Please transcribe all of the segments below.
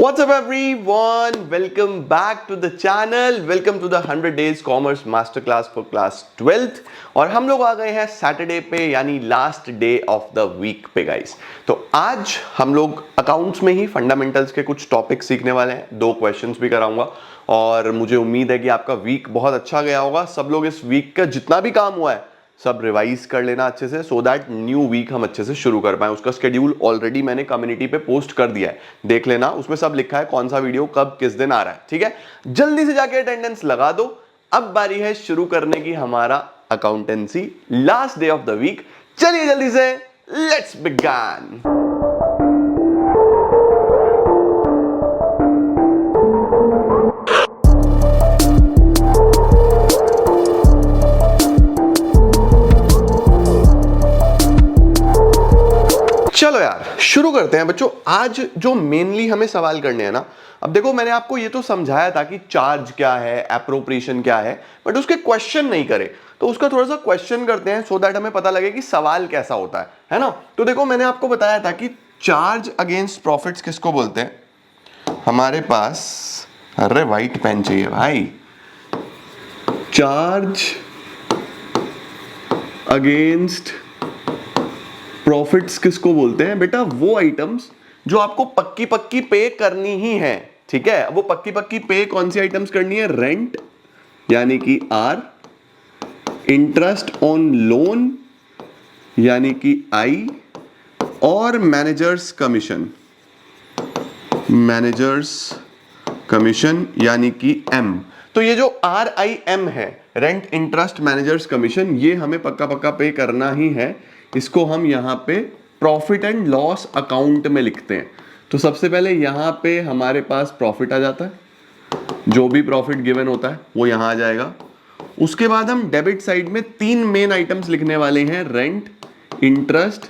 What's up everyone? Welcome back to the channel. Welcome to the 100 Days Commerce Masterclass for Class 12th. और हम लोग आ गए हैं Saturday पे यानी last day of the week पे गाइस। तो आज हम लोग अकाउंट्स में ही फंडामेंटल्स के कुछ टॉपिक्स सीखने वाले हैं, 2 क्वेश्चंस भी कराऊंगा और मुझे उम्मीद है कि आपका वीक बहुत अच्छा गया होगा। सब लोग इस वीक का जितना भी काम हुआ है सब रिवाइज कर लेना अच्छे से, सो दैट न्यू वीक हम अच्छे से शुरू कर पाए। उसका शेड्यूल ऑलरेडी मैंने कम्युनिटी पे पोस्ट कर दिया है, देख लेना, उसमें सब लिखा है कौन सा वीडियो कब किस दिन आ रहा है। ठीक है, जल्दी से जाके अटेंडेंस लगा दो। अब बारी है शुरू करने की हमारा accountancy last day of the week. चलिए जल्दी से लेट्स बिगिन। चलो यार शुरू करते हैं बच्चों। आज जो मेनली हमें सवाल करने हैं ना, अब देखो मैंने आपको ये तो समझाया था कि चार्ज क्या है, एप्रोप्रिएशन क्या है, बट उसके क्वेश्चन नहीं करे, तो उसका थोड़ा सा क्वेश्चन करते हैं सो दैट हमें पता लगे कि सवाल कैसा होता है ना। तो देखो मैंने आपको बताया था कि चार्ज अगेंस्ट प्रॉफिट्स किसको बोलते हैं। हमारे पास, अरे व्हाइट पेन चाहिए भाई। चार्ज अगेंस्ट प्रॉफिट्स किसको बोलते हैं बेटा? वो आइटम्स जो आपको पक्की पक्की पे करनी ही है। ठीक है, वो पक्की पक्की पे कौन सी आइटम्स करनी है? रेंट यानी कि आर, इंटरेस्ट ऑन लोन यानी कि आई, और मैनेजर्स कमीशन, मैनेजर्स कमीशन यानी कि एम। तो ये जो आर आई एम है, रेंट इंटरेस्ट मैनेजर्स कमीशन, ये हमें पक्का पक्का पे करना ही है। इसको हम यहां पे प्रॉफिट एंड लॉस अकाउंट में लिखते हैं। तो सबसे पहले यहां पे हमारे पास प्रॉफिट आ जाता है, जो भी प्रॉफिट गिवन होता है वो यहां आ जाएगा। उसके बाद हम डेबिट साइड में 3 मेन आइटम्स लिखने वाले हैं, रेंट, इंटरेस्ट,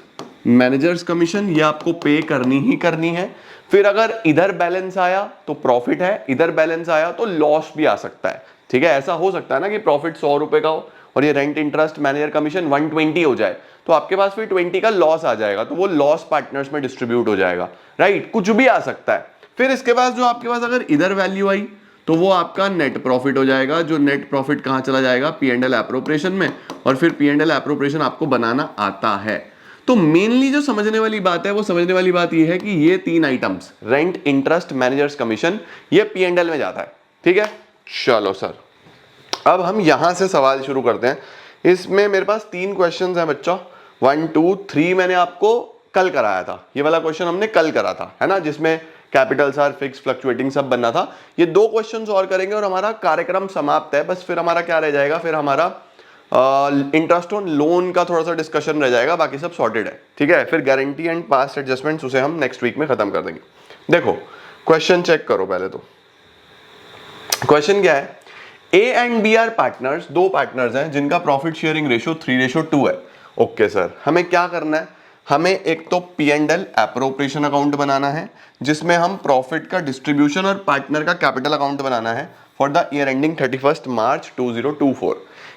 मैनेजर्स कमीशन। ये आपको पे करनी ही करनी है। फिर अगर इधर बैलेंस आया तो प्रॉफिट है, इधर बैलेंस आया तो लॉस भी आ सकता है। ठीक है, ऐसा हो सकता है ना कि प्रॉफिट 100 रुपए का हो और ये रेंट इंटरेस्ट मैनेजर कमीशन 120 हो जाए, तो आपके पास फिर 20 का लॉस आ जाएगा, तो वो लॉस पार्टनर्स में डिस्ट्रीब्यूट हो जाएगा। राइट, कुछ भी आ सकता है। फिर इसके बाद जो आपके पास अगर इधर वैल्यू आई तो वो आपका नेट प्रॉफिट हो जाएगा। जो नेट प्रॉफिट कहां चला जाएगा? पी एंड एल एप्रोप्रिएशन में, और फिर पी एंड एल एप्रोप्रिएशन आपको बनाना आता है। तो मेनली जो समझने वाली बात है, वो समझने वाली बात ये है कि ये 3 items, rent, interest, managers commission, ये पी एंड एल में जाता है। ठीक है, चलो सर अब हम यहां से सवाल शुरू करते हैं। इसमें मेरे पास 3 क्वेश्चंस हैं बच्चों, 1 2 3 मैंने आपको कल कराया था। ये वाला क्वेश्चन हमने कल करा था, है ना, जिसमें कैपिटल्स आर फिक्स, फ्लक्चुएटिंग सब बनना था। ये 2 क्वेश्चंस और करेंगे और हमारा कार्यक्रम समाप्त है। बस फिर हमारा क्या रह जाएगा? फिर हमारा इंटरेस्ट ऑन लोन का थोड़ा सा डिस्कशन रह जाएगा, बाकी सब सॉर्टेड है। ठीक है, फिर गारंटी एंड पास्ट एडजस्टमेंट्स उसे हम नेक्स्ट वीक में खत्म कर देंगे। देखो क्वेश्चन चेक करो पहले। तो क्वेश्चन क्या है? A and B are partners, 2 partners हैं जिनका प्रॉफिट शेयरिंग रेशियो 3:2 है। ओके सर, हमें क्या करना है? हमें एक तो P and L appropriation account बनाना है, जिसमें हम प्रॉफिट का डिस्ट्रीब्यूशन और पार्टनर का कैपिटल अकाउंट बनाना है फॉर द ईयर एंडिंग 31 मार्च 2024।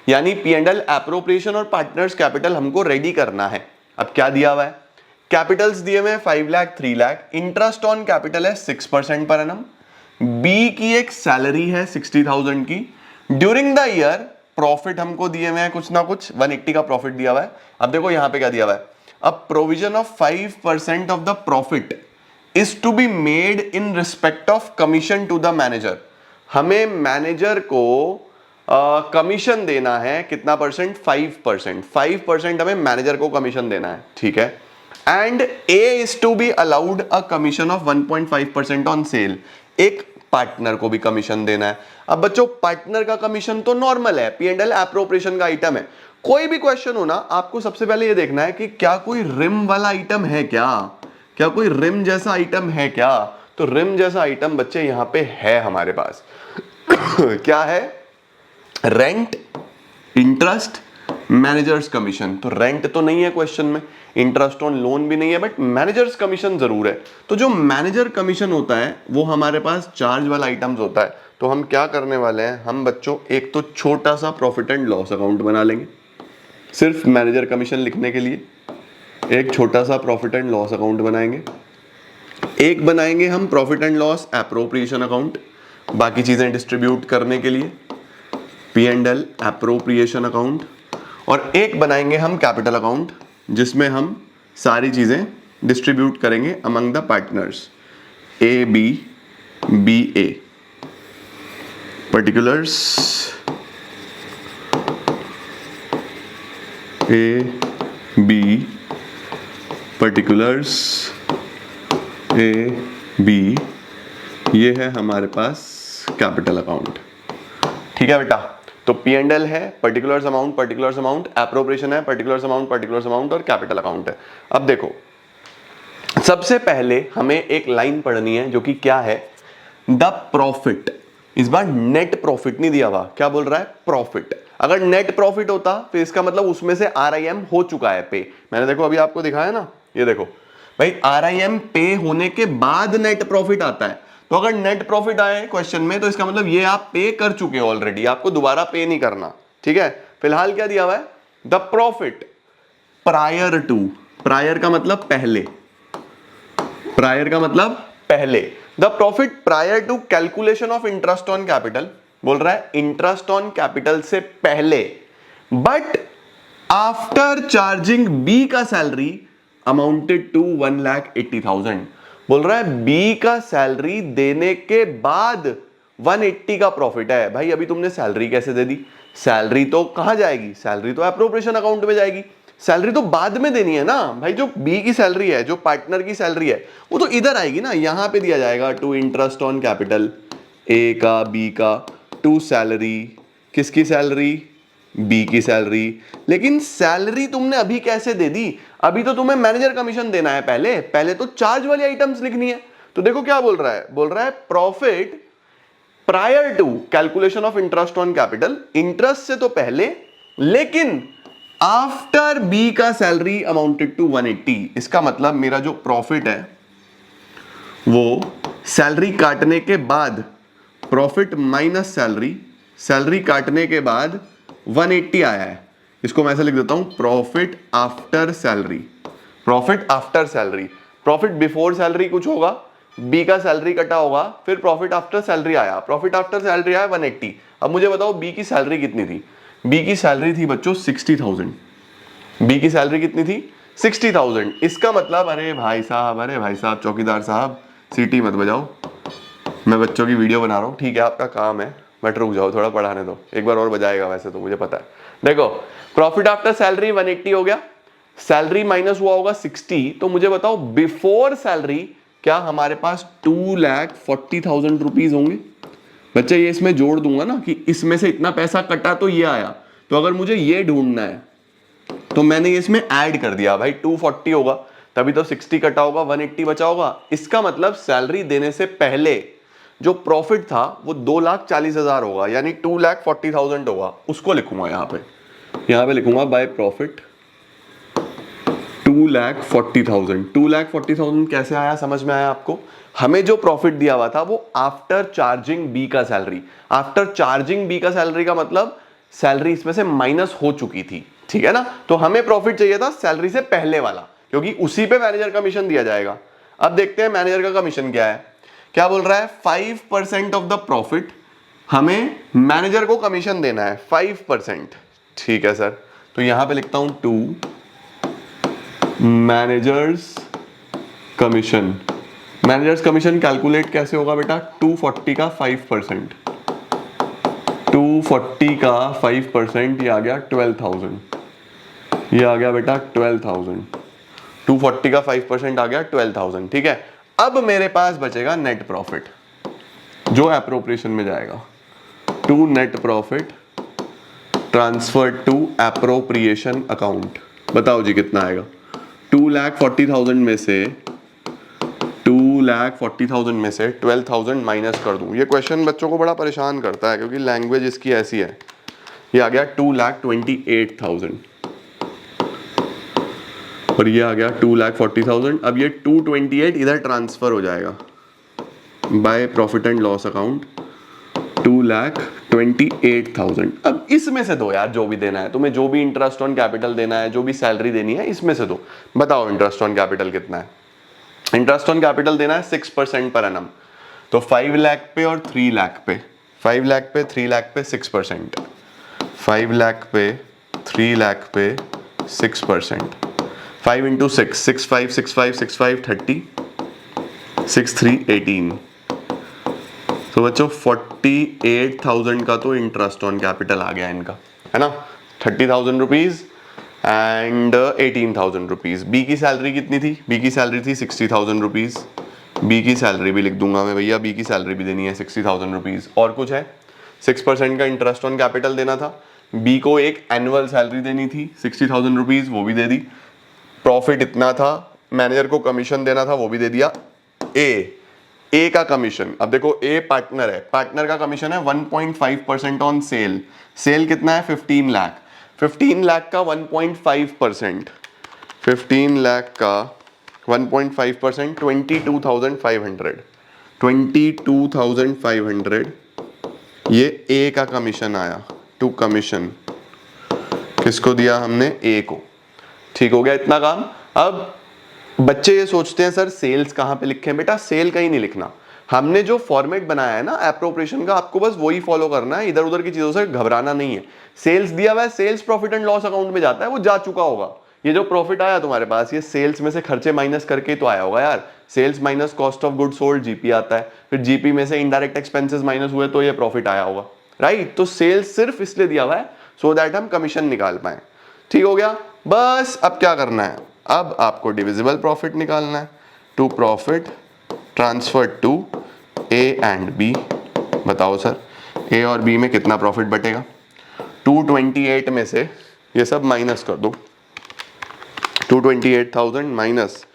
यानी पी एंड एल एप्रोप्रिएशन और पार्टनर्स कैपिटल हमको रेडी करना है। अब क्या दिया हुआ है? कैपिटल्स दिए हुए हैं 5 lakh, 3 lakh, interest on capital है 6% पर एनम, बी की एक सैलरी है 60,000 की। ड्यूरिंग द ईयर प्रॉफिट हमको दिए हुए हैं कुछ ना कुछ, 180 का प्रॉफिट दिया हुआ है। अब देखो यहां पे क्या दिया हुआ है? अब provision of 5% of the profit is to be made in respect of commission to the manager. हमें मैनेजर को कमीशन देना है, कितना परसेंट? 5%। 5% हमें मैनेजर को कमीशन देना है। ठीक है, and A is to be allowed a commission of 1.5% on sale. एक पार्टनर को भी कमीशन देना है। अब बच्चों पार्टनर का कमीशन तो नॉर्मल है, पी एंड एल एप्रोप्रिएशन का आइटम है। कोई भी क्वेश्चन हो ना, आपको सबसे पहले ये देखना है कि क्या कोई रिम वाला आइटम है, क्या कोई रिम जैसा आइटम है क्या? तो रिम जैसा आइटम बच्चे यहां पे है हमारे पास। क्या है? Rent, interest, managers commission. तो रेंट तो नहीं है क्वेश्चन में, इंटरेस्ट ऑन लोन भी नहीं है, बट मैनेजर्स कमीशन जरूर है। तो जो मैनेजर कमीशन होता है वो हमारे पास चार्ज वाला आइटम्स होता है। तो हम क्या करने वाले हैं? हम बच्चों एक तो छोटा सा प्रॉफिट एंड लॉस अकाउंट बना लेंगे, सिर्फ मैनेजर कमीशन लिखने के लिए एक छोटा सा प्रॉफिट एंड लॉस अकाउंट बनाएंगे। एक बनाएंगे हम profit and loss appropriation account, बाकी चीजें डिस्ट्रीब्यूट करने के लिए, P&L एप्रोप्रिएशन अकाउंट, और एक बनाएंगे हम कैपिटल अकाउंट जिसमें हम सारी चीजें डिस्ट्रीब्यूट करेंगे among the partners, A particulars A B, ये है हमारे पास कैपिटल अकाउंट। ठीक है बेटा, तो P&L है पर्टिकुलर्स अमाउंट, एप्रोप्रिएशन है पर्टिकुलर्स अमाउंट और कैपिटल अकाउंट है। अब देखो, सबसे पहले हमें एक लाइन पढ़नी है जो कि क्या है, द प्रॉफिट। इस बार नेट प्रॉफिट नहीं दिया हुआ, क्या बोल रहा है, प्रॉफिट। अगर नेट प्रॉफिट होता तो इसका मतलब उसमें से RIM हो चुका है पे। मैंने देखो अभी आपको दिखाया ना, ये देखो भाई RIM पे होने के बाद नेट प्रॉफिट आता है। तो अगर नेट प्रॉफिट आए क्वेश्चन में तो इसका मतलब ये आप पे कर चुके हो ऑलरेडी, आपको दोबारा पे नहीं करना। ठीक है, फिलहाल क्या दिया हुआ है, the profit prior to, prior का मतलब पहले, प्रायर का मतलब पहले, the profit prior to calculation of interest on capital, बोल रहा है इंटरेस्ट ऑन कैपिटल से पहले, बट आफ्टर चार्जिंग बी का सैलरी अमाउंटेड टू 1,80,000। बोल रहा है बी का सैलरी देने के बाद 180 का प्रॉफिट है। भाई अभी तुमने सैलरी कैसे दे दी, सैलरी तो कहां जाएगी, सैलरी तो एप्रोप्रिएशन अकाउंट में जाएगी, सैलरी तो बाद में देनी है ना भाई। जो बी की सैलरी है, जो पार्टनर की सैलरी है, वो तो इधर आएगी ना, यहां पे दिया जाएगा टू इंटरेस्ट ऑन कैपिटल, ए का बी का, टू सैलरी, किसकी सैलरी, बी की सैलरी। लेकिन सैलरी तुमने अभी कैसे दे दी, अभी तो तुम्हें मैनेजर कमीशन देना है, पहले तो चार्ज वाली आइटम्स लिखनी है। तो देखो क्या बोल रहा है profit prior to calculation of interest on capital, interest से तो पहले, लेकिन आफ्टर बी का सैलरी अमाउंटेड टू 180। इसका मतलब मेरा जो प्रॉफिट है वो सैलरी काटने के बाद, प्रॉफिट माइनस सैलरी, सैलरी काटने के बाद 180 आया है। इसको मैं ऐसे लिख देता हूं, profit after salary, profit after salary. Profit before salary कुछ होगा, बी का सैलरी कटा होगा, फिर प्रॉफिट आफ्टर सैलरी आया, प्रॉफिट आफ्टर सैलरी आया 180। अब मुझे बताओ बी की सैलरी कितनी थी, बी की सैलरी थी बच्चों 60,000। बी की सैलरी कितनी थी, 60,000। इसका मतलब अरे भाई साहब चौकीदार साहब सीटी मत बजाओ, मैं बच्चों की वीडियो बना रहा हूँ। ठीक है आपका काम है, बट रुक जाओ थोड़ा पढ़ाने दो, एक बार और बजाएगा वैसे तो मुझे पता है। देखो प्रॉफिट आफ्टर सैलरी 180 हो गया, सैलरी माइनस हुआ होगा 60। तो मुझे बताओ बिफोर सैलरी क्या हमारे पास 2,40,000 रुपीज होंगे। बच्चे ये इसमें जोड़ दूंगा ना कि इसमें से इतना पैसा कटा तो ये आया, तो अगर मुझे ये ढूंढना है तो मैंने ये इसमें ऐड कर दिया, भाई 240 होगा तभी तो 60 कटा होगा, 180 बचा होगा। इसका मतलब सैलरी देने से पहले जो प्रॉफिट था वो 2,40,000 होगा, यानी 2,40,000 होगा। उसको लिखूंगा यहाँ पे लिखूंगा बाय प्रॉफिट 2,40,000। 2,40,000 कैसे आया, समझ में आया आपको। हमें जो प्रॉफिट दिया हुआ था वो आफ्टर चार्जिंग बी का सैलरी, आफ्टर चार्जिंग बी का सैलरी का मतलब सैलरी इसमें से माइनस हो चुकी थी, ठीक है ना। तो हमें प्रॉफिट चाहिए था सैलरी से पहले वाला, क्योंकि उसी पे मैनेजर कमीशन दिया जाएगा। अब देखते हैं मैनेजर का कमीशन क्या है, क्या बोल रहा है 5% ऑफ द प्रॉफिट हमें मैनेजर को कमीशन देना है 5%। ठीक है सर, तो यहां पे लिखता हूं 2 managers commission. Managers commission calculate कैसे होगा बेटा, 240 का 5%, 240 का 5% ये आ गया 12,000, ये आ गया बेटा 12,000। 240 का 5% आ गया 12,000, ठीक है। अब मेरे पास बचेगा नेट प्रॉफिट जो एप्रोप्रिएशन में जाएगा, to net profit transfer to appropriation account. बताओ जी कितना आएगा, 2,40,000 में से 2,40,000 में से 12,000 माइनस कर दूं। ये क्वेश्चन बच्चों को बड़ा परेशान करता है क्योंकि लैंग्वेज इसकी ऐसी है। ये आ गया 2,28,000 और ये आ गया 2,40,000। अब ये 228 इधर ट्रांसफर हो जाएगा by profit and loss account 2,28,000। अब इसमें से दो यार, जो भी देना है तुम्हें, जो भी इंटरेस्ट ऑन कैपिटल देना है, जो भी सैलरी देनी है, इसमें से दो। बताओ इंटरेस्ट ऑन कैपिटल कितना है, इंटरेस्ट ऑन कैपिटल देना है 6% पर एनम, तो 5 लाख पे और 3 लाख पे, 5 लाख पे 3 लाख पे 6%, 5 लाख पे 3 लाख पे 6%, 5 इंटू 6, 6 5 6 5 6 5 30, 6 3 18, तो बच्चों 48,000 का तो इंटरेस्ट ऑन कैपिटल आ गया इनका, है ना, 30,000 रुपीज एंड 18,000 रुपीज। बी की सैलरी कितनी थी? बी की सैलरी थी 60,000 रुपीज, बी की सैलरी भी लिख दूंगा मैं भैया, बी की सैलरी भी देनी है 60,000 रुपीज। और कुछ है? 6% का इंटरेस्ट ऑन कैपिटल देना था, बी को एक एनुअल सैलरी देनी थी 60,000 रुपीज, वो भी दे दी। प्रॉफिट इतना था, मैनेजर को कमीशन देना था, वो भी दे दिया। ए का कमीशन, अब देखो ए पार्टनर है, पार्टनर का कमीशन है 1.5% ऑन सेल, सेल कितना है 15 लाख, 15 लाख का 1.5%, 15 लाख का 1.5% 22,500, 22,500 ये ए का कमीशन आया, टू कमीशन किसको दिया हमने? ए को। ठीक हो गया इतना काम। अब बच्चे ये सोचते हैं सर सेल्स कहाँ पे लिखे हैं? बेटा सेल कहीं नहीं लिखना, हमने जो फॉर्मेट बनाया है ना एप्रोप्रिएशन का, आपको बस वही फॉलो करना है, इधर उधर की चीजों से घबराना नहीं है। सेल्स दिया हुआ है, sales profit and loss account में जाता है, वो जा चुका होगा। ये जो प्रॉफिट आया तुम्हारे पास, ये सेल्स में से खर्चे माइनस करके ही तो आया होगा यार, sales minus cost of good sold GP आता है, फिर जीपी में से इनडायरेक्ट एक्सपेंसेस माइनस हुए तो ये प्रॉफिट आया होगा, राइट। तो सेल्स सिर्फ इसलिए दिया हुआ है सो दैट हम कमीशन निकाल पाए। ठीक हो गया। बस अब क्या करना है? अब आपको डिविजिबल प्रॉफिट निकालना है, to profit transfer to A and B. बताओ सर ए और बी में कितना प्रॉफिट बटेगा? 228 में से ये सब माइनस कर दो, 228,000 माइनस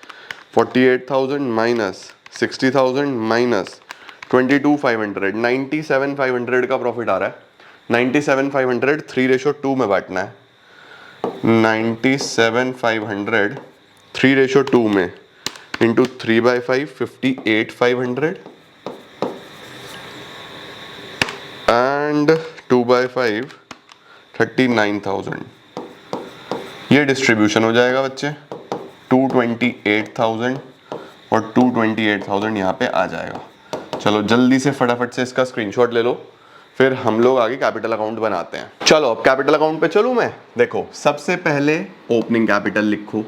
48,000 माइनस 60,000 माइनस 22,500, 97,500 का प्रॉफिट आ रहा है। 97,500 3:2 में बांटना है, 97,500 3:2 में इंटू 3/5 58,500 एंड 2/5 39,000। ये डिस्ट्रीब्यूशन हो जाएगा बच्चे, 228,000 और 228,000 यहाँ पे आ जाएगा। चलो जल्दी से फटाफट से इसका स्क्रीनशॉट ले लो, फिर हम लोग आगे कैपिटल अकाउंट बनाते हैं। चलो अब कैपिटल अकाउंट पे चलूं मैं। देखो सबसे पहले ओपनिंग कैपिटल लिखो,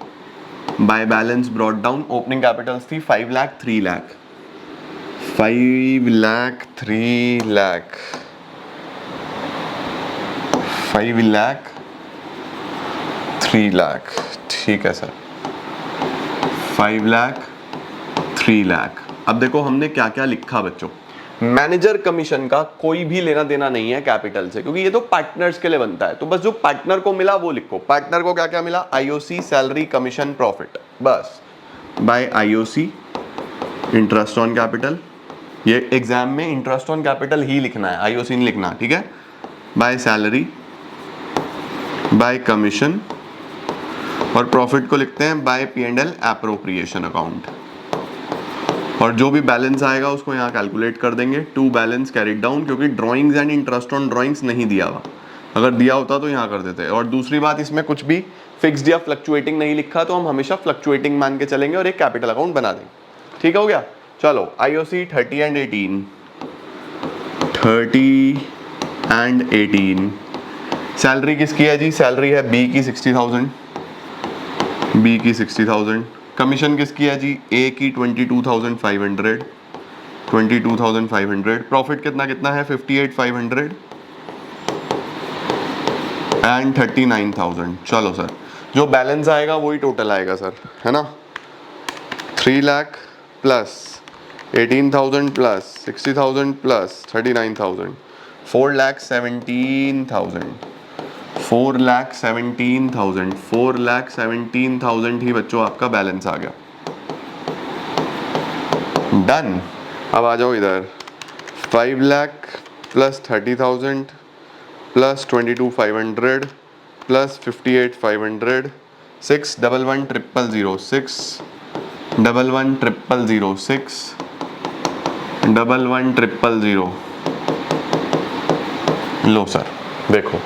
by balance brought down. Opening Capitals थी 5 लाख 3 लाख, 5 लाख 3 लाख, 5 लाख 3 लाख, ठीक है सर, 5 लाख 3 लाख। अब देखो हमने क्या क्या लिखा बच्चों। मैनेजर कमीशन का कोई भी लेना देना नहीं है कैपिटल से, क्योंकि ये तो पार्टनर्स के लिए बनता है, तो बस जो पार्टनर को मिला वो लिखो। पार्टनर को क्या क्या मिला? आईओसी, सैलरी, कमीशन, प्रॉफिट, बस। By IOC interest on capital, ये एग्जाम में इंटरेस्ट ऑन कैपिटल ही लिखना है, आईओसी नहीं लिखना, ठीक है। बाय सैलरी, बाय कमीशन, और प्रॉफिट को लिखते हैं बाय P&L एप्रोप्रिएशन अकाउंट। और जो भी बैलेंस आएगा उसको यहाँ कैलकुलेट कर देंगे, टू बैलेंस कैरिड डाउन, क्योंकि drawings and interest on drawings नहीं दिया हुआ, अगर दिया होता तो यहाँ कर देते। और दूसरी बात, इसमें कुछ भी फिक्स्ड या फ्लक्चुएटिंग नहीं लिखा, तो हम हमेशा फ्लक्चुएटिंग मान के चलेंगे और एक कैपिटल अकाउंट बना देंगे। ठीक हो गया। चलो आईओसी 30 एंड 18, 30 एंड 18। सैलरी किसकी है जी? सैलरी है बी की 60,000, बी की 60,000। कमीशन किसकी है जी? ए की 22,500, 22,500। प्रॉफिट कितना कितना है? 58,500 एंड 39,000। चलो सर जो बैलेंस आएगा वही टोटल आएगा सर, है ना। 3 लाख प्लस 18,000 प्लस 60,000 प्लस 39,000, 4,17,000, 4,17,000, 4,17,000 ही बच्चों आपका बैलेंस आ गया। डन। अब आ जाओ इधर, 5 लाख प्लस 30,000 प्लस 22,500 प्लस 58,500, 6,11,000, 6,11,000, 6,11,000। लो सर देखो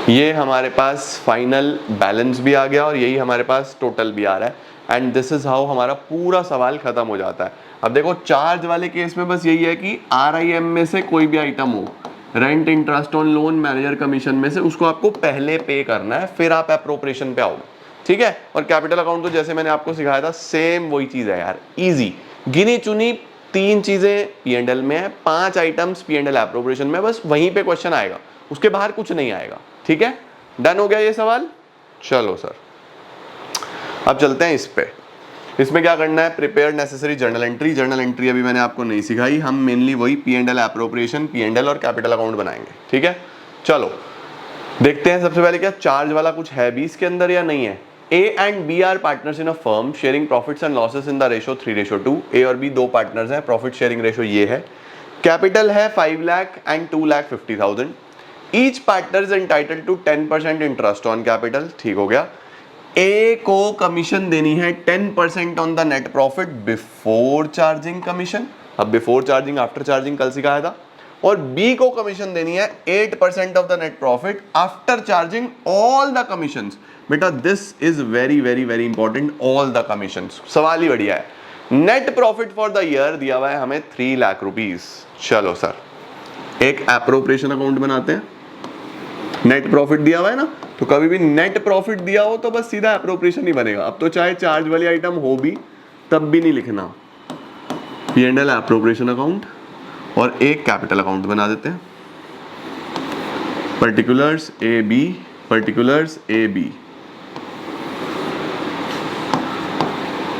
ये हमारे पास फाइनल बैलेंस भी आ गया और यही हमारे पास टोटल भी आ रहा है। एंड दिस इज हाउ हमारा पूरा सवाल खत्म हो जाता है। अब देखो चार्ज वाले केस में बस यही है कि RIM में से कोई भी आइटम हो, rent, interest on loan, manager commission में से, उसको आपको पहले पे करना है, फिर आप एप्रोप्रिएशन पे आओगे, ठीक है। और कैपिटल अकाउंट तो जैसे मैंने आपको सिखाया था सेम वही चीज है यार, इजी। गिनी चुनी 3 चीजें P&L में है, 5 आइटम्स P&L एप्रोप्रिएशन में, बस वहीं पे क्वेश्चन आएगा, उसके बाहर कुछ नहीं आएगा, ठीक है। डन हो गया ये सवाल। चलो सर अब चलते हैं इस पे। इसमें क्या करना है, prepare necessary journal entry. Journal entry अभी मैंने आपको नहीं सिखाई, हम मेनली वही P&L एप्रोप्रिएशन, P&L और कैपिटल अकाउंट बनाएंगे, ठीक है। चलो देखते हैं सबसे पहले क्या चार्ज वाला कुछ है भी इसके अंदर या नहीं है। A and B are partners in a firm sharing profits and losses in the ratio 3:2। A और B 2 पार्टनर्स हैं, प्रॉफिट शेयरिंग रेशो ये है। कैपिटल है 5 lakh and 2,50,000। Each partner is entitled to 10% interest on capital, ठीक हो गया। A को commission देनी है 10% on the net profit before charging commission. अब बिफोर चार्जिंग आफ्टर चार्जिंग कल सिखाया था। और B को कमीशन देनी है 8% of the net profit after charging all the commissions. बेटा this is very very very important, all the commissions. सवाल ही बढ़िया है। Net profit for the year दिया हुआ है हमें 3 लाख रुपीज। चलो सर एक एप्रोप्रिएशन अकाउंट बनाते हैं। नेट प्रॉफिट दिया हुआ है ना, तो कभी भी नेट प्रॉफिट दिया हो तो बस सीधा एप्रोप्रिएशन ही बनेगा। अब तो चाहे चार्ज वाली आइटम हो भी तब भी नहीं लिखना। P&L एप्रोप्रिएशन अकाउंट और एक कैपिटल अकाउंट बना देते हैं। Particulars AB, particulars AB,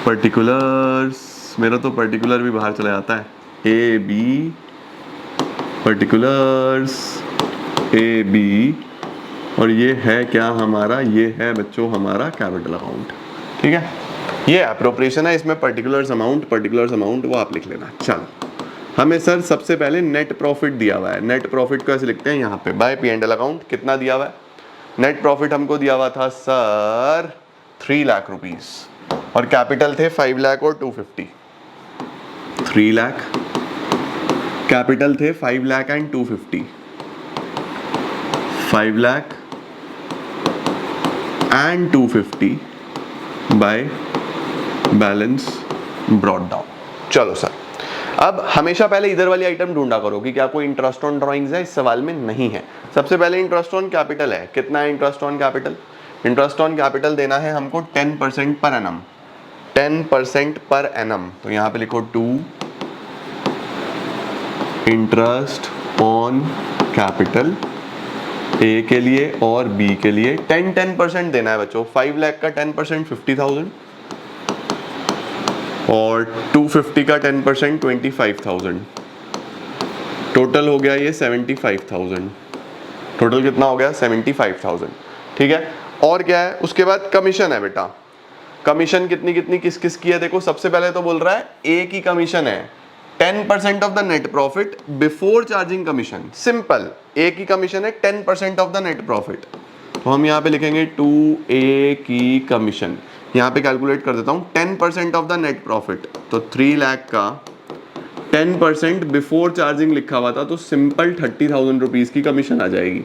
particulars, मेरा तो पर्टिकुलर भी बाहर चला जाता है, AB, पर्टिकुलर्स AB, और ये है क्या हमारा, ये है बच्चों हमारा कैपिटल अकाउंट, ठीक है। ये एप्रोप्रिएशन है, इसमें पर्टिकुलर्स अमाउंट वो आप लिख लेना। चलो हमें सर सबसे पहले नेट प्रॉफिट दिया हुआ है। नेट प्रॉफिट को ऐसे लिखते हैं यहाँ पे बाय P&L अकाउंट। कितना दिया हुआ है, नेट प्रॉफिट हमको दिया हुआ था सर 3 लाख रुपीस, और कैपिटल थे 5 लाख और 250। 3 लाख, कैपिटल थे 5 lakh and 250, 5 lakh and 250 by balance brought down. चलो सर अब हमेशा पहले इधर वाली आइटम ढूंढा करो कि क्या कोई इंटरेस्ट ऑन ड्राइंग्स है, इस सवाल में नहीं है। सबसे पहले इंटरेस्ट ऑन कैपिटल है। कितना है interest on capital, interest on capital देना है हमको 10% पर एनम, 10% पर एनम। तो यहां पे लिखो 2 इंटरेस्ट ऑन कैपिटल A के लिए और B के लिए 10% देना है बच्चों। 5 लाख का 10% 50,000 और 250 का 10% 25,000। टोटल हो गया ये 75,000। टोटल कितना हो गया 75,000, ठीक है। और क्या है उसके बाद कमीशन है बेटा। कमीशन कितनी कितनी किस किस की है, देखो सबसे पहले तो बोल रहा है A की कमीशन है 10% of the net profit before charging commission. Simple, A की कमीशन है 10% ऑफ द नेट प्रॉफिट। तो हम यहाँ पे लिखेंगे 2A की कमीशन। यहाँ पे कैलकुलेट कर देता हूँ 10% ऑफ द नेट प्रॉफिट, तो 3 लाख का 10% बिफोर चार्जिंग लिखा हुआ था, तो सिंपल 30,000 रुपीज की कमीशन आ जाएगी।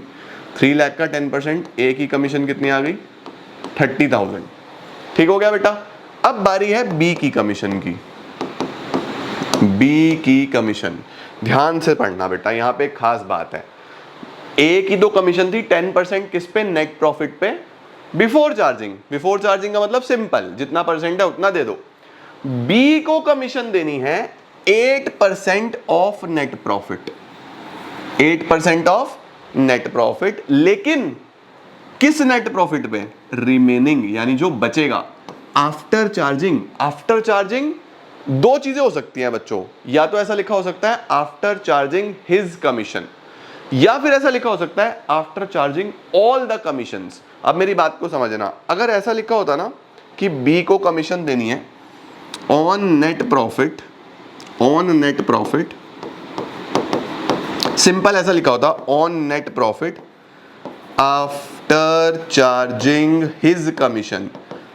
3 लाख का 10%, A की कमीशन कितनी आ गई 30,000, ठीक हो गया बेटा। अब बारी है B की कमीशन की। B की कमीशन ध्यान से पढ़ना बेटा, यहाँ पे एक खास बात है। A की तो कमीशन थी 10% किस पे, नेट प्रॉफिट पे बिफोर चार्जिंग। बिफोर चार्जिंग का मतलब सिंपल जितना परसेंट है उतना दे दो। B को कमीशन देनी है 8% of net profit, 8% of net profit, लेकिन किस नेट प्रॉफिट पे, रिमेनिंग यानी जो बचेगा आफ्टर चार्जिंग। आफ्टर चार्जिंग दो चीजें हो सकती हैं बच्चों, या तो ऐसा लिखा हो सकता है आफ्टर चार्जिंग हिज कमीशन, या फिर ऐसा लिखा हो सकता है after charging all the commissions. अब मेरी बात को समझना, अगर ऐसा लिखा होता ना कि B को कमीशन देनी है on net profit, on net profit, simple ऐसा लिखा होता on net profit after charging his commission.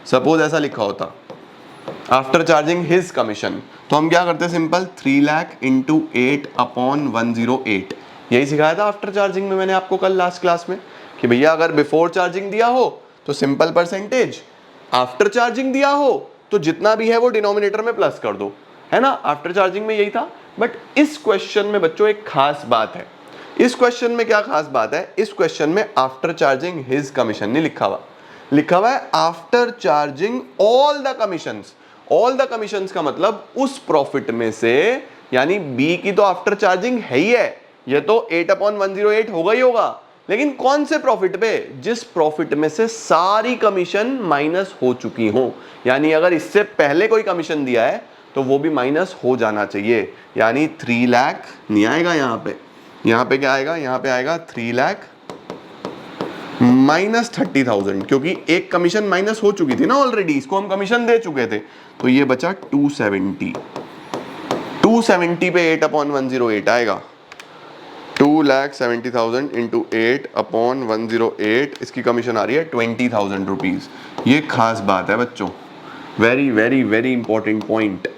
Suppose ऐसा लिखा होता आफ्टर चार्जिंग हिज कमीशन, तो हम क्या करते हैं सिंपल 3 लाख इंटू 8 अपॉन 108। यही सिखाया था आफ्टर चार्जिंग में मैंने आपको कल लास्ट क्लास में कि भैया अगर बिफोर चार्जिंग दिया हो तो सिंपल परसेंटेज, आफ्टर चार्जिंग दिया हो तो जितना भी है वो डिनोमिनेटर में प्लस कर दो, है ना। आफ्टर चार्जिंग में यही था। बट इस क्वेश्चन में बच्चों एक खास बात है। इस क्वेश्चन में क्या खास बात है, इस क्वेश्चन में आफ्टर चार्जिंग हिज कमीशन नहीं लिखा हुआ, लिखा हुआ है after charging all the commissions. All the commissions का मतलब उस प्रॉफिट में से, यानी बी की तो आफ्टर चार्जिंग है ही है, ये तो 8/108 होगा ही होगा, लेकिन कौन से प्रॉफिट पे, जिस प्रॉफिट में से सारी कमीशन माइनस हो चुकी हो। यानी अगर इससे पहले कोई कमीशन दिया है तो वो भी माइनस हो जाना चाहिए। यानी 3 लाख नहीं आएगा यहाँ पे, यहाँ पे क्या आएगा, यहाँ पे आएगा 3 लाख माइनस 30,000, क्योंकि एक कमीशन माइनस हो चुकी थी ना ऑलरेडी, इसको हम कमीशन दे चुके थे। तो ये बचा 270 पे 8/108 आएगा। 2,70,000 इंटू 8/108, इसकी कमीशन आ रही है 20,000 रुपीज। ये खास बात है बच्चों, very very very important point.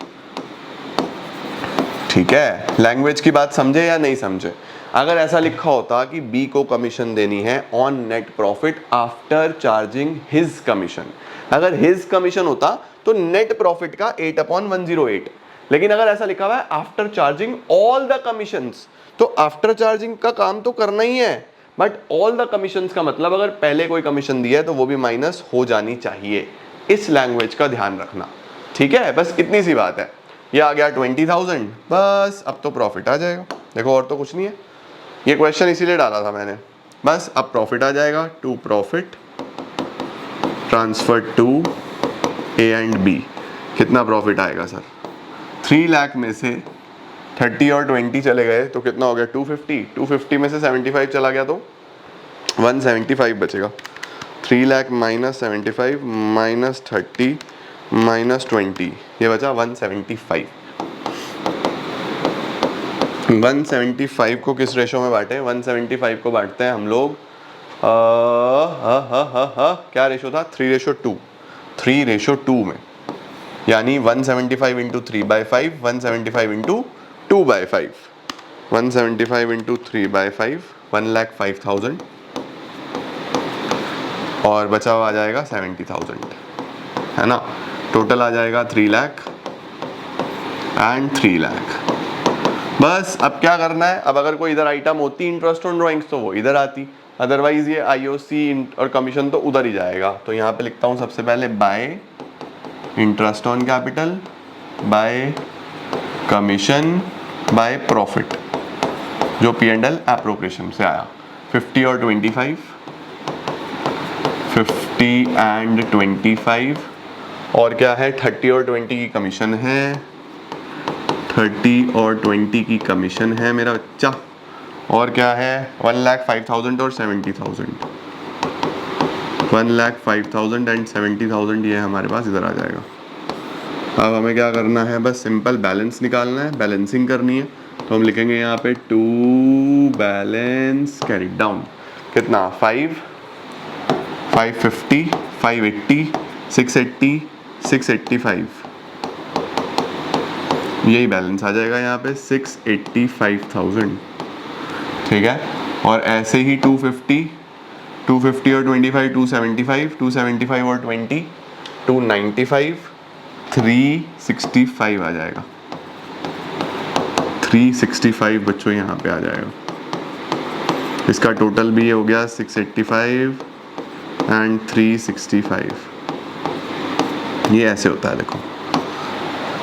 ठीक है, लैंग्वेज की बात समझे या नहीं समझे। अगर ऐसा लिखा होता कि बी को कमीशन देनी है on net profit after charging his commission, अगर हिज कमीशन होता तो नेट प्रॉफिट का 8/108, लेकिन अगर ऐसा लिखा हुआ है after charging all the commissions, तो आफ्टर चार्जिंग का काम तो करना ही है, बट ऑल द कमीशंस का मतलब अगर पहले कोई कमीशन दिया है तो वो भी माइनस हो जानी चाहिए। इस लैंग्वेज का ध्यान रखना, ठीक है। बस इतनी सी बात है। ये आ गया 20,000, बस अब तो प्रॉफिट आ जाएगा। देखो और तो कुछ नहीं है, ये क्वेश्चन इसीलिए डाला था मैंने। बस अब प्रॉफिट आ जाएगा, to profit transfer to A and B. कितना प्रॉफिट आएगा सर, 3 लाख में से 30 और 20 चले गए तो कितना हो गया 250। 250 में से 75 चला गया तो 175 बचेगा। 3 लाख माइनस 75 माइनस 30 माइनस 20, ये बचा 175। 175 को किस रेशो में बांटे, 175 को बांटते हैं हम लोग क्या रेशो था, 3:2, 3:2 में। यानी 175 इंटू 3/5, 175 इंटू 2/5, 175 इंटू 3/5, 1,05,000, और बचा हुआ आ जाएगा 70,000, है ना। टोटल आ जाएगा 3 लाख एंड 3 लाख। बस अब क्या करना है, अब अगर कोई इधर आइटम होती इंटरेस्ट ऑन ड्राइंग्स तो वो इधर आती, अदरवाइज ये आईओसी और कमीशन तो उधर ही जाएगा। तो यहाँ पे लिखता हूँ सबसे पहले bye interest on capital, bye commission, by profit, जो P&L एप्रोप्रिएशन से आया। 50 और 25, 50 एंड 25, और क्या है 30 और 20 की कमीशन है, 30 और 20 की कमीशन है मेरा बच्चा, और क्या है 1,05,000 और 70,000, 1,05,000 एंड 70,000, ये हमारे पास इधर आ जाएगा। अब हमें क्या करना है, बस सिंपल बैलेंस निकालना है, बैलेंसिंग करनी है। तो हम लिखेंगे यहाँ पे टू बैलेंस कैरी डाउन, कितना 5, 550, 580, 680, 685, यही बैलेंस आ जाएगा यहाँ पे 685,000, ठीक है। और ऐसे ही 250, 250 और 25, 275, 275 और 20, 295, 365 आ जाएगा, 365 बच्चों यहाँ पे आ जाएगा। इसका टोटल भी हो गया 685 एंड 365। ये ऐसे होता है, देखो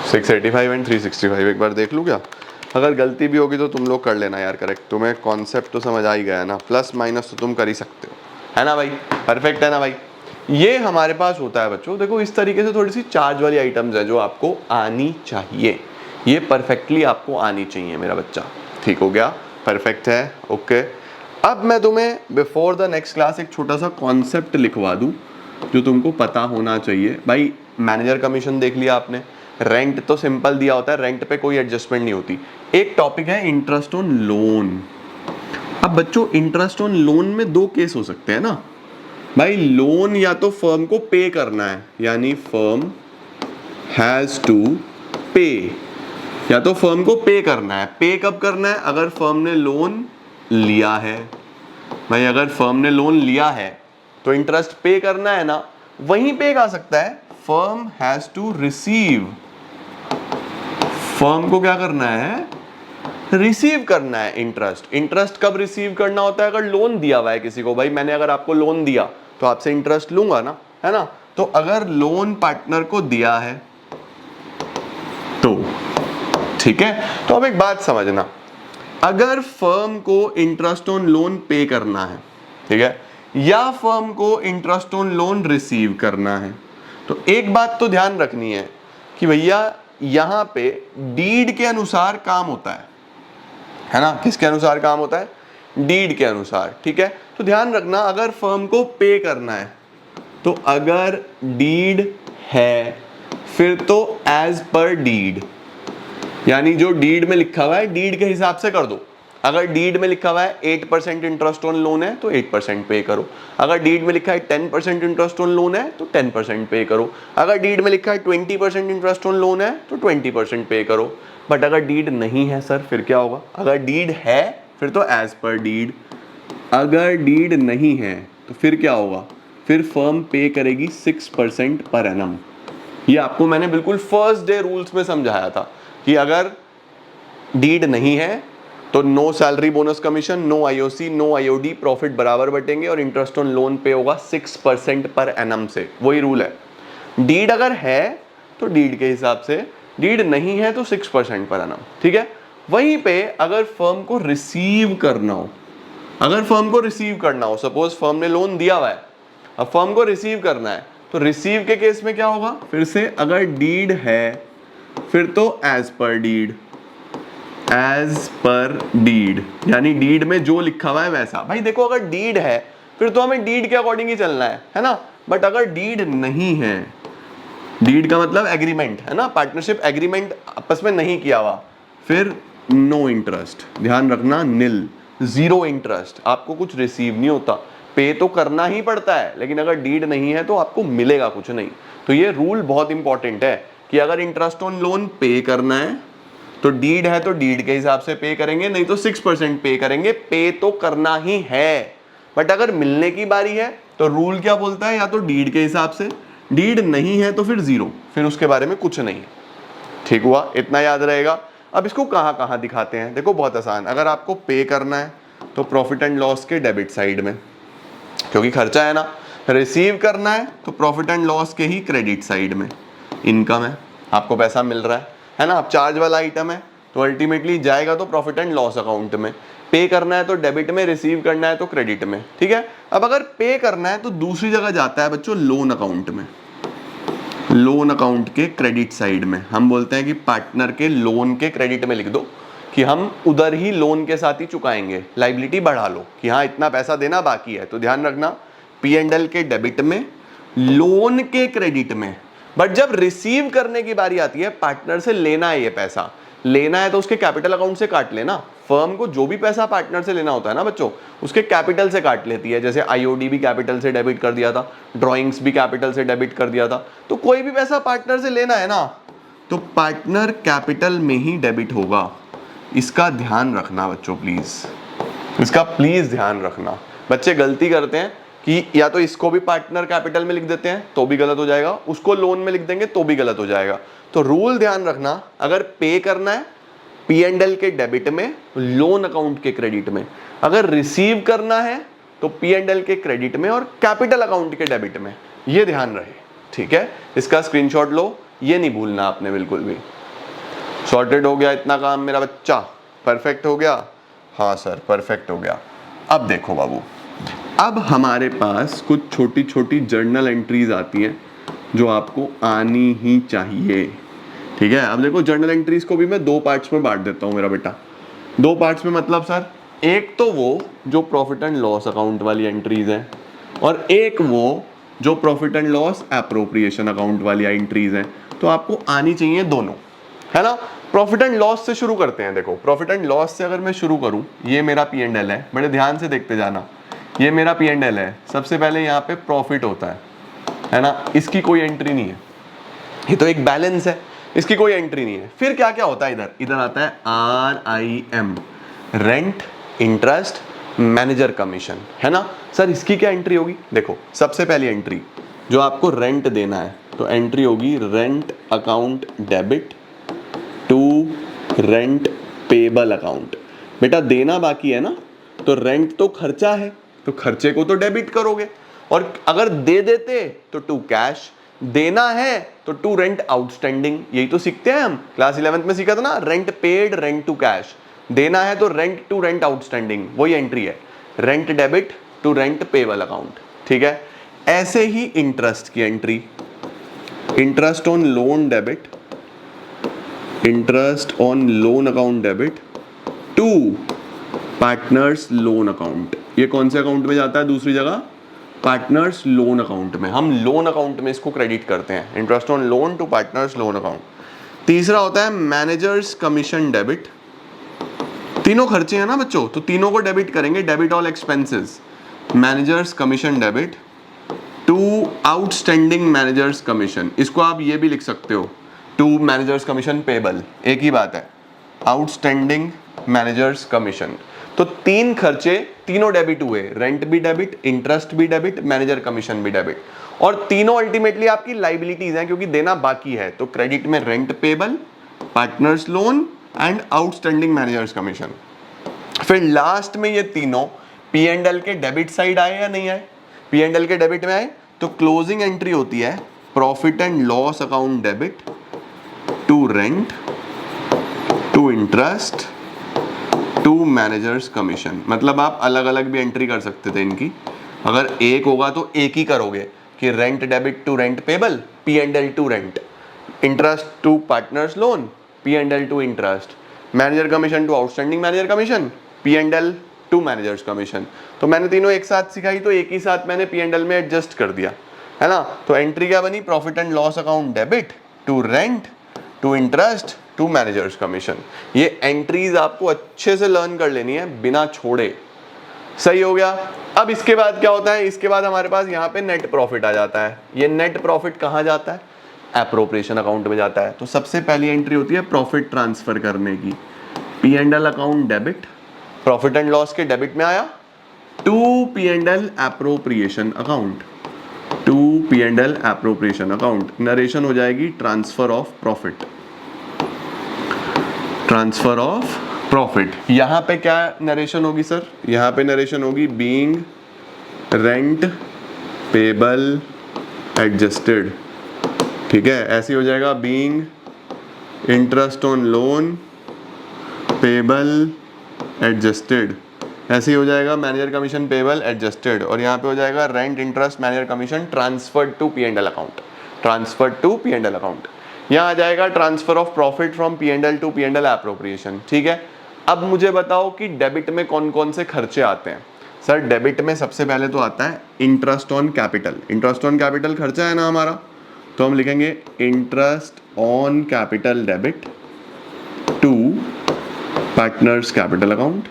685 एंड 365। एक बार देख लूँ क्या, अगर गलती भी होगी तो तुम लोग कर लेना यार करेक्ट, तुम्हें कॉन्सेप्ट तो समझ आ ही गया ना, प्लस माइनस तो तुम कर ही सकते हो, है ना भाई, परफेक्ट है ना भाई। ये हमारे पास होता है बच्चों, देखो इस तरीके से थोड़ी सी चार्ज वाली आइटम्स है जो आपको आनी चाहिए, ये परफेक्टली आपको आनी चाहिए मेरा बच्चा। ठीक हो गया, परफेक्ट है, ओके। अब मैं तुम्हें बिफोर द नेक्स्ट क्लास एक छोटा सा कॉन्सेप्ट लिखवा दूं जो तुमको पता होना चाहिए। भाई मैनेजर कमीशन देख लिया आपने, रेंट तो सिंपल दिया होता है, रेंट पे कोई एडजस्टमेंट नहीं होती। एक टॉपिक है इंटरेस्ट ऑन लोन। अब बच्चों इंटरेस्ट ऑन लोन में दो केस हो सकते हैं ना भाई, लोन या तो फर्म को पे करना है, यानी फर्म हैज टू पे, या तो फर्म को पे करना है। पे कब करना है, अगर फर्म ने लोन लिया है। भाई अगर फर्म ने लोन लिया है तो इंटरेस्ट पे करना है ना, वहीं पे आ सकता है firm has to receive, firm को क्या करना है, रिसीव करना है इंटरेस्ट। इंटरेस्ट कब रिसीव करना होता है, अगर लोन दिया हुआ है किसी को। भाई मैंने अगर आपको लोन दिया तो आपसे इंटरेस्ट लूंगा ना, है ना। तो अगर लोन पार्टनर को दिया है तो ठीक है। तो अब एक बात समझना, अगर फर्म को इंटरेस्ट ऑन लोन पे करना है, ठीक है, या फर्म को इंटरेस्ट ऑन लोन रिसीव करना है, तो एक बात तो ध्यान रखनी है कि भैया यहां पे डीड के अनुसार काम होता है ना। किसके अनुसार काम होता है, डीड के अनुसार, ठीक है। तो ध्यान रखना, अगर फर्म को पे करना है तो अगर डीड है फिर तो एज पर डीड, यानी जो डीड में लिखा हुआ है डीड के हिसाब से कर दो। अगर डीड में लिखा हुआ है 8% इंटरेस्ट ऑन लोन है तो 8% पे करो। अगर डीड में लिखा है 10% इंटरेस्ट ऑन लोन है तो 10% पे करो। अगर डीड में लिखा है 20% इंटरेस्ट ऑन लोन है तो 20% पे करो। बट अगर डीड नहीं है सर फिर क्या होगा, अगर डीड है फिर तो एज पर डीड, अगर डीड नहीं है तो फिर क्या होगा, फिर फर्म पे करेगी 6% पर एनम। ये आपको मैंने बिल्कुल फर्स्ट डे रूल्स में समझाया था कि अगर डीड नहीं है तो no salary bonus commission, no IOC, no IOD, profit बराबर बटेंगे और इंटरेस्ट ऑन लोन पे होगा 6% पर एनम से। वही रूल है। डीड अगर है तो डीड के हिसाब से, डीड नहीं है तो 6% पर एनम, ठीक है। वहीं पे अगर फर्म को रिसीव करना हो, अगर फर्म को रिसीव करना हो, सपोज फर्म ने लोन दिया हुआ है, अब फर्म को रिसीव करना है, तो रिसीव के केस में क्या होगा, फिर से अगर डीड है फिर तो as per deed, as per deed, यानी डीड में जो लिखा हुआ है वैसा। भाई देखो अगर डीड है फिर तो हमें डीड के अकॉर्डिंग ही चलना है ना। बट अगर डीड नहीं है, डीड का मतलब एग्रीमेंट है ना, पार्टनरशिप एग्रीमेंट आपस में नहीं किया हुआ, फिर नो इंटरेस्ट। ध्यान रखना, निल, जीरो इंटरेस्ट, आपको कुछ रिसीव नहीं होता। पे तो करना ही पड़ता है, लेकिन अगर डीड नहीं है तो आपको मिलेगा कुछ नहीं। तो ये रूल बहुत इंपॉर्टेंट है कि अगर इंटरेस्ट ऑन लोन पे करना है तो डीड है तो डीड के हिसाब से पे करेंगे, नहीं तो 6% पे करेंगे। पे तो करना ही है, बट अगर मिलने की बारी है तो रूल क्या बोलता है, या तो डीड के हिसाब से, डीड नहीं है तो फिर जीरो, फिर उसके बारे में कुछ नहीं। ठीक हुआ, इतना याद रहेगा। अब इसको कहाँ कहाँ दिखाते हैं, देखो बहुत आसान। अगर आपको पे करना है तो प्रॉफिट एंड लॉस के डेबिट साइड में, क्योंकि खर्चा है ना। रिसीव करना है तो प्रॉफिट एंड लॉस के ही क्रेडिट साइड में, इनकम है, आपको पैसा मिल रहा है ना। अब चार्ज वाला आइटम है तो अल्टीमेटली जाएगा तो प्रॉफिट एंड लॉस अकाउंट में। पे करना है तो डेबिट में, रिसीव करना है तो क्रेडिट में, ठीक है। अब अगर पे करना है तो दूसरी जगह जाता है बच्चों, लोन अकाउंट में, लोन अकाउंट के क्रेडिट साइड में। हम बोलते हैं कि पार्टनर के लोन के क्रेडिट में लिख दो कि हम उधर ही लोन के साथ ही चुकाएंगे, लाइबिलिटी बढ़ा लो कि हाँ इतना पैसा देना बाकी है। तो ध्यान रखना, P&L के डेबिट में, लोन के क्रेडिट में। बट जब रिसीव करने की बारी आती है, पार्टनर से लेना है, ये पैसा लेना है तो उसके कैपिटल अकाउंट से काट लेना। फर्म को जो भी पैसा पार्टनर से लेना होता है ना बच्चों, उसके कैपिटल से काट लेती है। जैसे आईओडी भी कैपिटल से डेबिट कर दिया था, ड्राइंग्स भी कैपिटल से डेबिट कर दिया था। तो कोई भी पैसा पार्टनर से लेना है ना तो पार्टनर कैपिटल में ही डेबिट होगा। इसका ध्यान रखना बच्चों प्लीज, इसका प्लीज ध्यान रखना। बच्चे गलती करते हैं कि या तो इसको भी पार्टनर कैपिटल में लिख देते हैं तो भी गलत हो जाएगा, उसको लोन में लिख देंगे तो भी गलत हो जाएगा। तो रूल ध्यान रखना, अगर पे करना है P&L के डेबिट में, लोन अकाउंट के क्रेडिट में। अगर रिसीव करना है तो P&L के क्रेडिट में और कैपिटल अकाउंट के डेबिट में। ये ध्यान रहे, ठीक है। इसका स्क्रीनशॉट लो, ये नहीं भूलना आपने बिल्कुल भी। सॉर्टेड हो गया इतना काम मेरा बच्चा, परफेक्ट हो गया। हाँ सर परफेक्ट हो गया। अब देखो बाबू, अब हमारे पास कुछ छोटी छोटी जर्नल एंट्रीज आती हैं जो आपको आनी ही चाहिए, ठीक है। अब देखो जर्नल एंट्रीज को भी मैं दो पार्ट्स में बांट देता हूँ मेरा बेटा। दो पार्ट्स में मतलब सर, एक तो वो जो प्रॉफिट एंड लॉस अकाउंट वाली एंट्रीज हैं, और एक वो जो profit and loss appropriation account वाली एंट्रीज हैं। तो आपको आनी चाहिए दोनों, है ना। प्रॉफिट एंड लॉस से शुरू करते हैं। देखो प्रॉफिट एंड लॉस से अगर मैं शुरू करूं, ये मेरा P&L है, बड़े ध्यान से देखते जाना। ये मेरा P&L है, सबसे पहले यहाँ पे प्रॉफिट होता है ना। इसकी कोई एंट्री नहीं है, ये तो एक बैलेंस है, इसकी कोई एंट्री नहीं है। फिर क्या क्या होता है, इधर आता है RIM, rent, interest, manager commission, है ना। सर इसकी क्या एंट्री होगी, देखो सबसे पहली एंट्री जो आपको रेंट देना है तो एंट्री होगी rent account debit to rent payable account. बेटा देना बाकी है ना, तो रेंट तो खर्चा है, तो खर्चे को तो डेबिट करोगे, और अगर दे देते तो टू कैश, देना है तो टू रेंट आउटस्टैंडिंग। यही तो सीखते हैं हम, क्लास 11th में सीखा था ना, rent paid, rent to cash. देना है तो रेंट टू रेंट आउटस्टैंडिंग, वही एंट्री है, rent debit to rent payable account. ठीक है, ऐसे ही इंटरेस्ट की entry, interest on loan debit, interest on loan account debit to partners loan account. ये कौन से अकाउंट में जाता है? दूसरी जगह, पार्टनर्स लोन अकाउंट में। हम लोन अकाउंट में इसको क्रेडिट करते हैं, interest on loan to partners loan account. तीसरा होता है मैनेजर्स कमीशन डेबिट। तीनों खर्चे हैं ना बच्चों, तो तीनों को डेबिट करेंगे, debit all expenses, managers commission debit to outstanding managers commission. इसको आप ये भी लिख सकते हो, टू मैनेजर्स कमीशन पेबल, एक ही बात है, आउटस्टैंडिंग मैनेजर्स कमीशन। तो तीन खर्चे, तीनों डेबिट हुए, रेंट भी डेबिट, इंटरेस्ट भी डेबिट, मैनेजर कमीशन भी डेबिट, और तीनों अल्टीमेटली आपकी लाइबिलिटीज हैं क्योंकि देना बाकी है। तो क्रेडिट में rent payable, partners loan and outstanding managers commission. फिर लास्ट में ये तीनों P&L के डेबिट साइड आए या नहीं आए? P&L के डेबिट में आए तो क्लोजिंग एंट्री होती है profit and loss account debit to rent to interest to managers commission. मतलब आप अलग अलग भी एंट्री कर सकते थे इनकी, अगर एक होगा तो एक ही करोगे कि rent debit to rent payable, P&L to rent, interest to partners loan, P&L to interest, manager commission to outstanding manager commission, P&L to managers commission. तो मैंने तीनों एक साथ सिखाई तो एक ही साथ मैंने P&L में एडजस्ट कर दिया, है ना। तो एंट्री क्या बनी? Profit and loss account debit to rent to interest to managers commission. ये एंट्रीज आपको अच्छे से लर्न कर लेनी है बिना छोड़े। सही हो गया। अब इसके बाद क्या होता है? इसके बाद हमारे पास यहाँ पे नेट प्रॉफिट आ जाता है। ये नेट प्रॉफिट कहाँ जाता है? एप्रोप्रिएशन अकाउंट में जाता है। तो सबसे पहली एंट्री होती है प्रॉफिट ट्रांसफर करने की, P&L account debit, profit and loss के डेबिट में आया, to P&L appropriation account, to P&L appropriation account. Narration हो जाएगी transfer of profit, transfer of profit. यहां पे क्या नरेशन होगी सर? यहां पे नरेशन होगी बीइंग रेंट पेबल एडजस्टेड। ठीक है, ऐसे हो जाएगा being interest on loan payable adjusted, ऐसे ही हो जाएगा मैनेजर कमीशन पेबल एडजस्टेड, और यहाँ पे हो जाएगा rent interest manager commission transferred to P&L account, transferred to P&L account. यहाँ आ जाएगा transfer of profit from P&L to P&L appropriation. ठीक है, अब मुझे बताओ कि डेबिट में कौन कौन से खर्चे आते हैं। सर डेबिट में सबसे पहले तो आता है interest on capital. Interest on capital खर्चा है ना हमारा, तो हम लिखेंगे interest on capital debit to partners capital account,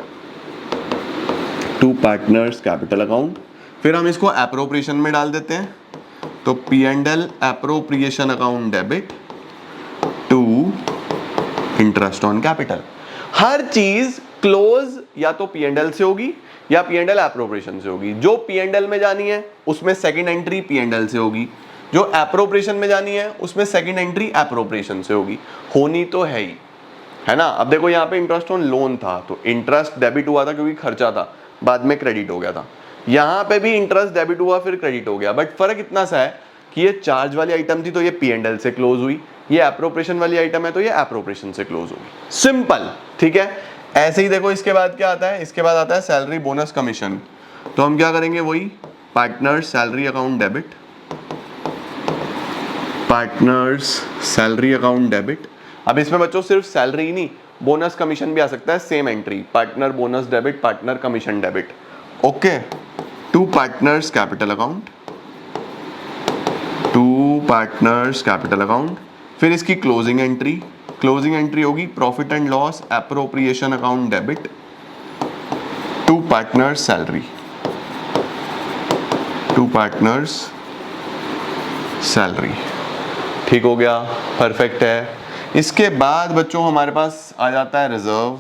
to partners capital account. फिर हम इसको एप्रोप्रिएशन में डाल देते हैं, तो P&L appropriation account debit to interest on capital. हर चीज क्लोज या तो P&L से होगी या P&L एप्रोप्रिएशन से होगी। जो P&L में जानी है उसमें सेकंड एंट्री P&L से होगी, जो एप्रोप्रिएशन में जानी है उसमें सेकंड एंट्री एप्रोप्रिएशन से होगी, होनी तो है ही, है ना। अब देखो यहाँ पे इंटरेस्ट ऑन लोन था तो इंटरेस्ट डेबिट हुआ था क्योंकि खर्चा था, बाद में क्रेडिट हो गया था। यहाँ पे भी इंटरेस्ट डेबिट हुआ फिर क्रेडिट हो गया, बट फर्क इतना सा है कि ये चार्ज वाली आइटम थी तो ये P&L से क्लोज हुई, ये एप्रोप्रिएशन वाली आइटम है तो ये एप्रोप्रिएशन से क्लोज हुई। सिंपल, ठीक है। ऐसे ही देखो इसके बाद क्या आता है? इसके बाद आता है सैलरी बोनस कमीशन। तो हम क्या करेंगे? वही partner salary account debit, partners salary account debit. अब इसमें बच्चों सिर्फ सैलरी ही नहीं, बोनस कमीशन भी आ सकता है, same entry, partner bonus debit, partner commission debit. Okay, to partners capital account, to partners capital account. फिर इसकी क्लोजिंग एंट्री, क्लोजिंग एंट्री होगी profit and loss appropriation account debit to partners salary, to partners salary. ठीक हो गया, perfect है। इसके बाद बच्चों हमारे पास आ जाता है रिजर्व।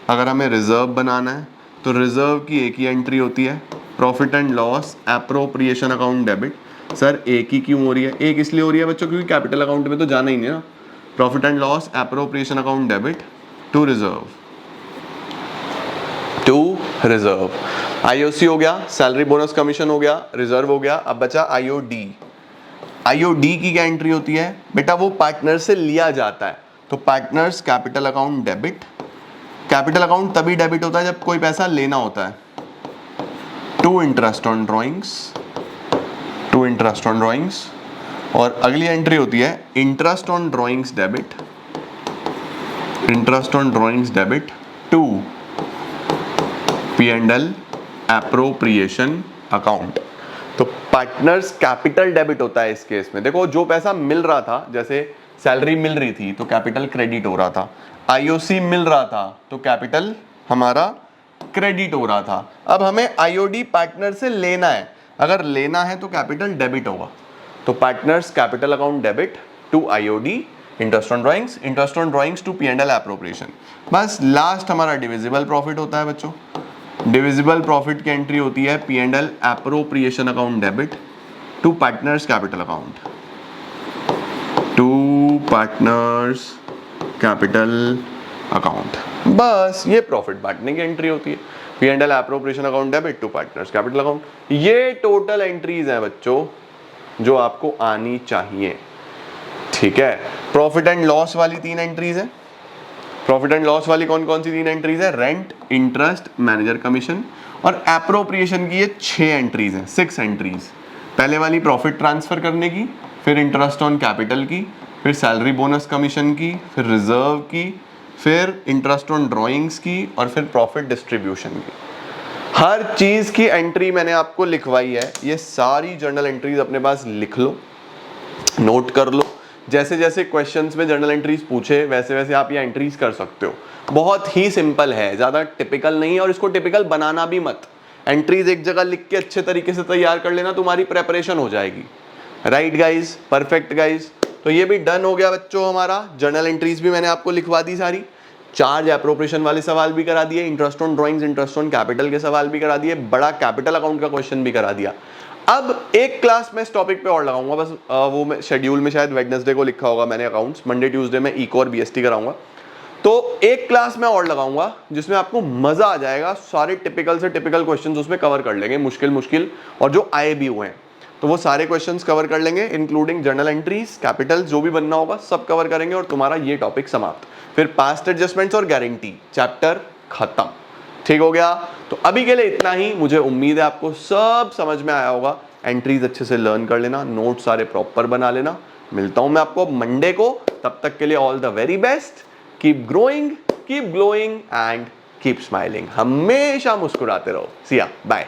अगर हमें रिजर्व बनाना है तो रिजर्व की एक ही एंट्री होती है profit and loss appropriation account debit sir एक ही क्यों हो रही है? एक इसलिए हो रही है बच्चों क्योंकि कैपिटल अकाउंट में तो जाना ही नहीं ना। Profit and loss appropriation account debit to reserve, to reserve. IOC हो गया, सैलरी बोनस कमीशन हो गया, रिजर्व हो गया, अब बचा आईओडी। आईओडी की क्या एंट्री होती है बेटा? वो पार्टनर से लिया जाता है, तो partners capital account debit. Capital account तभी डेबिट होता है जब कोई पैसा लेना होता है। To interest on drawings, to interest on drawings. और अगली एंट्री होती है interest on drawings debit, interest on drawings debit to P&L appropriation account. तो पार्टनर्स कैपिटल डेबिट होता है इस केस में। देखो जो पैसा मिल रहा था, जैसे सैलरी मिल रही थी तो कैपिटल क्रेडिट हो रहा था, आईओसी मिल रहा था तो कैपिटल हमारा क्रेडिट हो रहा था। अब हमें आईओडी पार्टनर से लेना है, अगर लेना है तो कैपिटल डेबिट होगा, तो partners capital account debit to IOD interest on drawings, interest on drawings to P&L appropriation. बस लास्ट हमारा डिविजिबल प्रॉफिट होता है बच्चों। डिविजिबल प्रॉफिट की एंट्री होती है P&L appropriation account debit to partners capital account, to partners capital account. बस ये प्रॉफिट बांटने की एंट्री होती है, P&L appropriation account debit to partners capital account. ये टोटल एंट्रीज हैं बच्चों जो आपको आनी चाहिए, ठीक है। प्रॉफिट एंड लॉस वाली 3 एंट्रीज है। प्रॉफिट एंड लॉस वाली कौन कौन सी 3 एंट्रीज है? Rent, interest, manager commission. और एप्रोप्रिएशन की ये 6 एंट्रीज हैं, 6 एंट्रीज। पहले वाली प्रॉफिट ट्रांसफर करने की, फिर इंटरेस्ट ऑन कैपिटल की, फिर सैलरी बोनस कमीशन की, फिर रिजर्व की, फिर इंटरेस्ट ऑन ड्रॉइंग्स की, और फिर प्रॉफिट डिस्ट्रीब्यूशन की। हर चीज की एंट्री मैंने आपको लिखवाई है। ये सारी जर्नल एंट्रीज अपने पास लिख लो, नोट कर लो। जैसे जैसे क्वेश्चंस में जर्नल एंट्रीज पूछे वैसे वैसे आप ये एंट्रीज कर सकते हो। बहुत ही सिंपल है, ज़्यादा टिपिकल नहीं है, और इसको टिपिकल बनाना भी मत। एंट्रीज एक जगह लिख के अच्छे तरीके से तैयार कर लेना, तुम्हारी प्रेपरेशन हो जाएगी। Right guys, perfect guys. तो ये भी डन हो गया बच्चों हमारा। जर्नल एंट्रीज भी मैंने आपको लिखवा दी सारी। चार्ज एप्रोप्रिएशन वाले सवाल भी करा दिए, interest on drawings, interest on capital के सवाल भी करा दिए, बड़ा कैपिटल अकाउंट का क्वेश्चन भी करा दिया। अब एक क्लास मैं इस टॉपिक पे और लगाऊंगा, बस वो मैं शेड्यूल में शायद वेडनेसडे को लिखा होगा मैंने अकाउंट्स, मंडे ट्यूसडे में इको और बीएसटी कराऊंगा। तो एक क्लास मैं और लगाऊंगा जिसमें आपको मजा आ जाएगा, सारे टिपिकल से टिपिकल क्वेश्चंस उसमें कवर कर लेंगे, मुश्किल मुश्किल और जो आए भी हुए हैं, तो वो सारे क्वेश्चंस कवर कर लेंगे, इंक्लूडिंग जर्नल एंट्रीज, कैपिटल, जो भी बनना होगा सब कवर करेंगे, और तुम्हारा ये टॉपिक समाप्त। फिर पास्ट एडजस्टमेंट्स और गारंटी चैप्टर खत्म। ठीक हो गया? तो अभी के लिए इतना ही। मुझे उम्मीद है आपको सब समझ में आया होगा। एंट्रीज अच्छे से लर्न कर लेना, नोट सारे प्रॉपर बना लेना। मिलता हूं मैं आपको मंडे को, तब तक के लिए all the very best. Keep growing, keep glowing and keep smiling. हमेशा मुस्कुराते रहो। सी या, बाय।